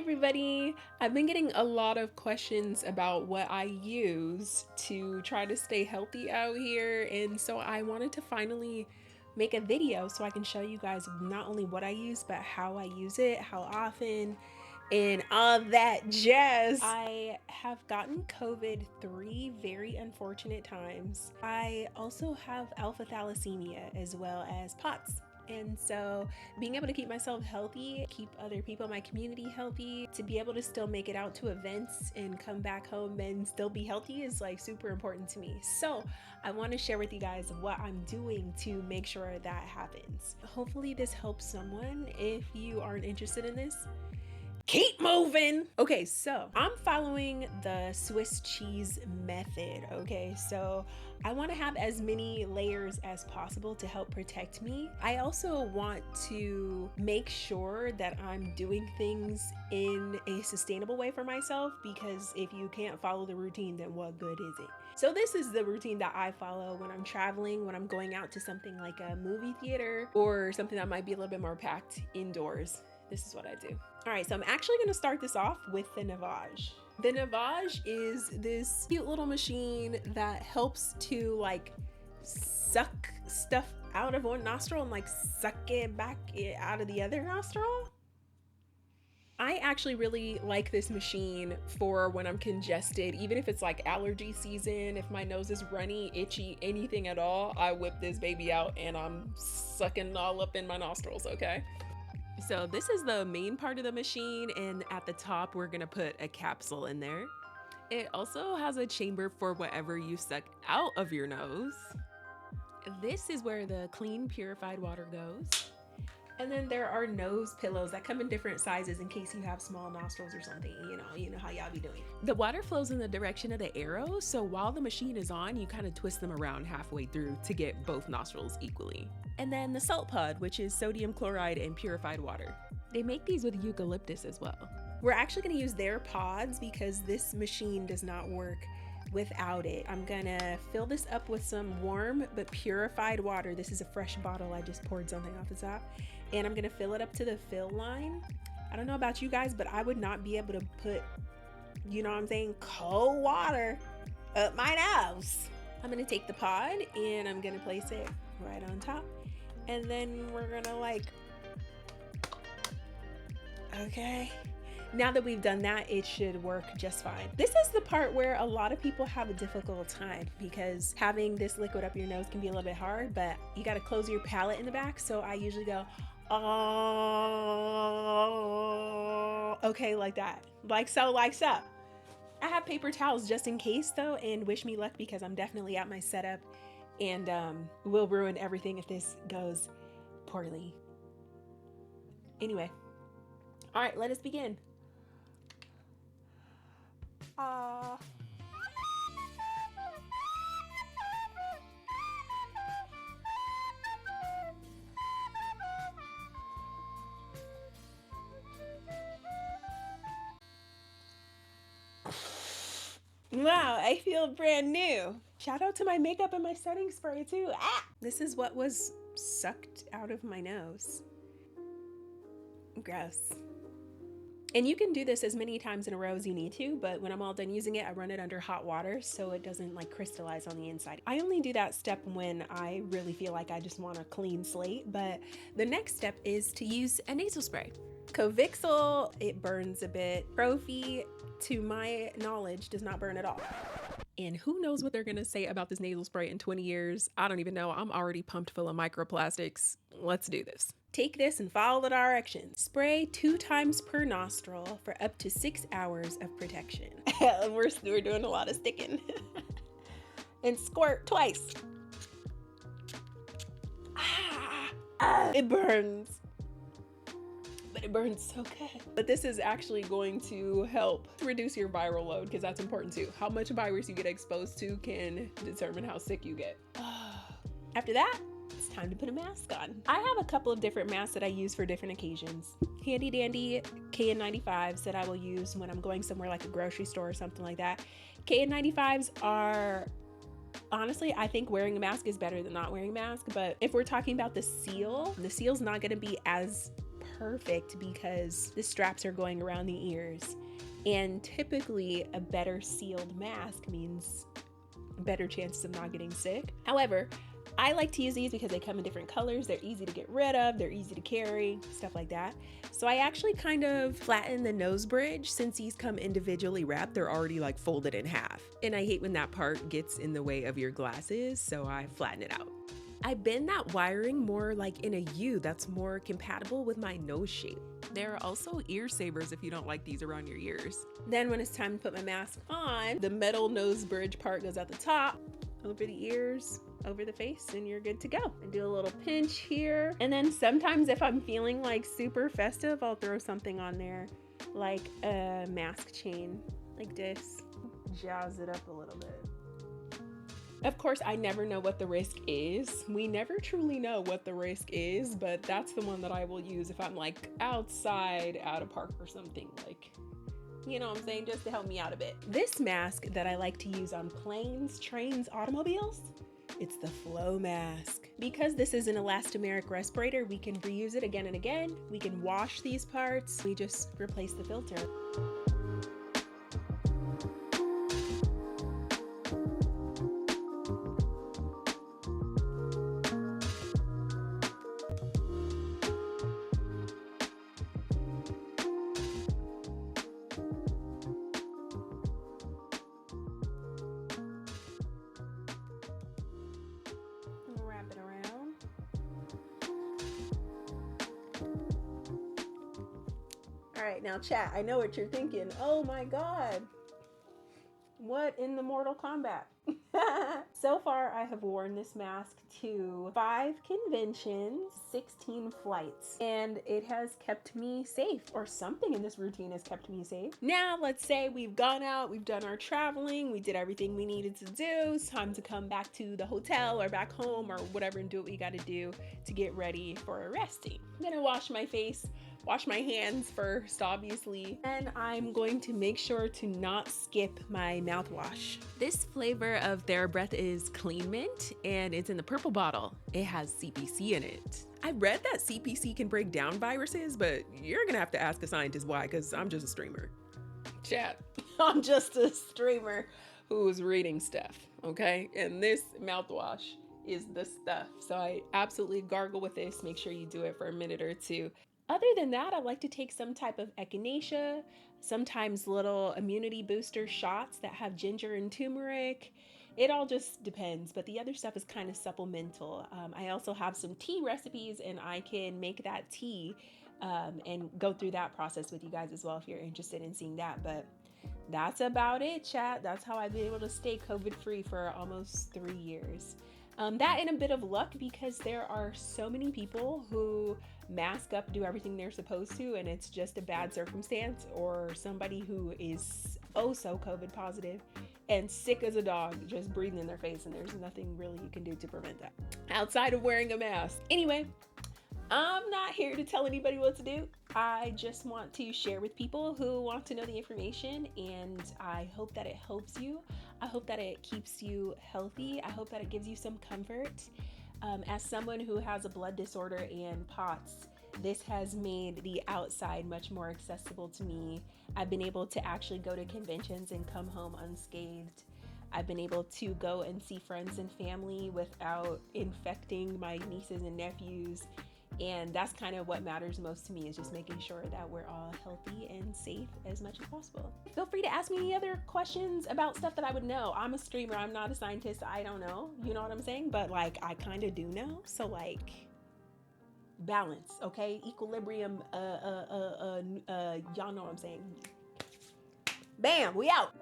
everybody. I've been getting a lot of questions about what I use to try to stay healthy out here, and so I wanted to finally make a video so I can show you guys not only what I use but how I use it, how often, and all that jazz. I have gotten COVID 3 very unfortunate times. I also have alpha thalassemia as well as POTS. And so being able to keep myself healthy, keep other people in my community healthy, to be able to still make it out to events and come back home and still be healthy is like super important to me. So I want to share with you guys what I'm doing to make sure that happens. Hopefully this helps someone. If you aren't interested in this, keep moving. Okay, so I'm following the Swiss cheese method. Okay, so I want to have as many layers as possible to help protect me. I also want to make sure that I'm doing things in a sustainable way for myself, because if you can't follow the routine, then what good is it? So this is the routine that I follow when I'm traveling, when I'm going out to something like a movie theater or something that might be a little bit more packed indoors. This is what I do. All right, so I'm actually gonna start this off with the NAVAGE. The NAVAGE is this cute little machine that helps to like suck stuff out of one nostril and like suck it back out of the other nostril. I actually really like this machine for when I'm congested, even if it's like allergy season, if my nose is runny, itchy, anything at all, I whip this baby out and I'm sucking all up in my nostrils, okay? So this is the main part of the machine, and at the top we're gonna put a capsule in there. It also has a chamber for whatever you suck out of your nose. This is where the clean purified water goes. And then there are nose pillows that come in different sizes in case you have small nostrils or something, you know how y'all be doing. The water flows in the direction of the arrow, so while the machine is on, you kind of twist them around halfway through to get both nostrils equally. And then the salt pod, which is sodium chloride and purified water. They make these with eucalyptus as well. We're actually gonna use their pods because this machine does not work without it. I'm gonna fill this up with some warm but purified water. This is a fresh bottle. I just poured something off the top. And I'm gonna fill it up to the fill line. I don't know about you guys, but I would not be able to put, you know what I'm saying, cold water up my nose. I'm gonna take the pod and I'm gonna place it right on top. And then we're gonna like, okay. Now that we've done that, it should work just fine. This is the part where a lot of people have a difficult time because having this liquid up your nose can be a little bit hard, but you gotta close your palate in the back. So I usually go, oh, okay, like that. Like so, like so. I have paper towels just in case though, and wish me luck because I'm definitely at my setup and will ruin everything if this goes poorly. Anyway, all right, let us begin. Wow, I feel brand new. Shout out to my makeup and my setting spray too. Ah! This is what was sucked out of my nose. Gross. And you can do this as many times in a row as you need to, but when I'm all done using it, I run it under hot water so it doesn't like crystallize on the inside. I only do that step when I really feel like I just want a clean slate, but the next step is to use a nasal spray. Covixyl, it burns a bit. Profi, to my knowledge, does not burn at all. And who knows what they're gonna say about this nasal spray in 20 years? I don't even know. I'm already pumped full of microplastics. Let's do this. Take this and follow the directions. Spray 2 times per nostril for up to 6 hours of protection. We're doing a lot of sticking. And squirt twice. It burns. But it burns so good. But this is actually going to help reduce your viral load because that's important too. How much virus you get exposed to can determine how sick you get. After that, it's time to put a mask on. I have a couple of different masks that I use for different occasions. Handy dandy KN95s that I will use when I'm going somewhere like a grocery store or something like that. KN95s are, honestly, I think wearing a mask is better than not wearing a mask, but if we're talking about the seal's not gonna be as perfect because the straps are going around the ears. And typically a better sealed mask means better chances of not getting sick. However, I like to use these because they come in different colors. They're easy to get rid of, they're easy to carry, stuff like that. So I actually kind of flatten the nose bridge. Since these come individually wrapped, they're already like folded in half. And I hate when that part gets in the way of your glasses, so I flatten it out. I bend that wiring more like in a U that's more compatible with my nose shape. There are also ear savers if you don't like these around your ears. Then when it's time to put my mask on, the metal nose bridge part goes at the top, over the ears, over the face, and you're good to go. I do a little pinch here. And then sometimes if I'm feeling like super festive, I'll throw something on there, like a mask chain, like this. Jazz it up a little bit. Of course, I never know what the risk is. We never truly know what the risk is, but that's the one that I will use if I'm like outside at a park or something, like, you know what I'm saying, just to help me out a bit. This mask that I like to use on planes, trains, automobiles, it's the Flo Mask. Because this is an elastomeric respirator, we can reuse it again and again. We can wash these parts. We just replace the filter. Wrap it around. All right, now chat, I know what you're thinking. Oh my God, what in the Mortal Kombat? So far, I have worn this mask to 5 conventions, 16 flights, and it has kept me safe, or something in this routine has kept me safe. Now, let's say we've gone out, we've done our traveling, we did everything we needed to do. It's time to come back to the hotel or back home or whatever and do what we got to do to get ready for resting. I'm gonna wash my face, wash my hands first, obviously, and I'm going to make sure to not skip my mouthwash. This flavor of TheraBreath is Clean Mint, and it's in the purple bottle. It has CPC in it. I read that CPC can break down viruses, but you're gonna have to ask a scientist why, because I'm just a streamer. Chat, I'm just a streamer who's reading stuff, okay? And this mouthwash is the stuff. So I absolutely gargle with this. Make sure you do it for a minute or two. Other than that, I like to take some type of echinacea, sometimes little immunity booster shots that have ginger and turmeric. It all just depends, but the other stuff is kind of supplemental. I also have some tea recipes, and I can make that tea and go through that process with you guys as well if you're interested in seeing that. But that's about it, chat. That's how I've been able to stay COVID-free for almost 3 years. That and a bit of luck, because there are so many people who mask up, do everything they're supposed to, and it's just a bad circumstance, or somebody who is oh so COVID positive and sick as a dog, just breathing in their face, and there's nothing really you can do to prevent that outside of wearing a mask. Anyway, I'm not here to tell anybody what to do. I just want to share with people who want to know the information, and I hope that it helps you. I hope that it keeps you healthy. I hope that it gives you some comfort. As someone who has a blood disorder and POTS, this has made the outside much more accessible to me. I've been able to actually go to conventions and come home unscathed. I've been able to go and see friends and family without infecting my nieces and nephews. And that's kind of what matters most to me, is just making sure that we're all healthy and safe as much as possible. Feel free to ask me any other questions about stuff that I would know. I'm a streamer, I'm not a scientist, I don't know, you know what I'm saying? But like, I kind of do know, so like, balance, okay? Equilibrium, y'all know what I'm saying. Bam, we out.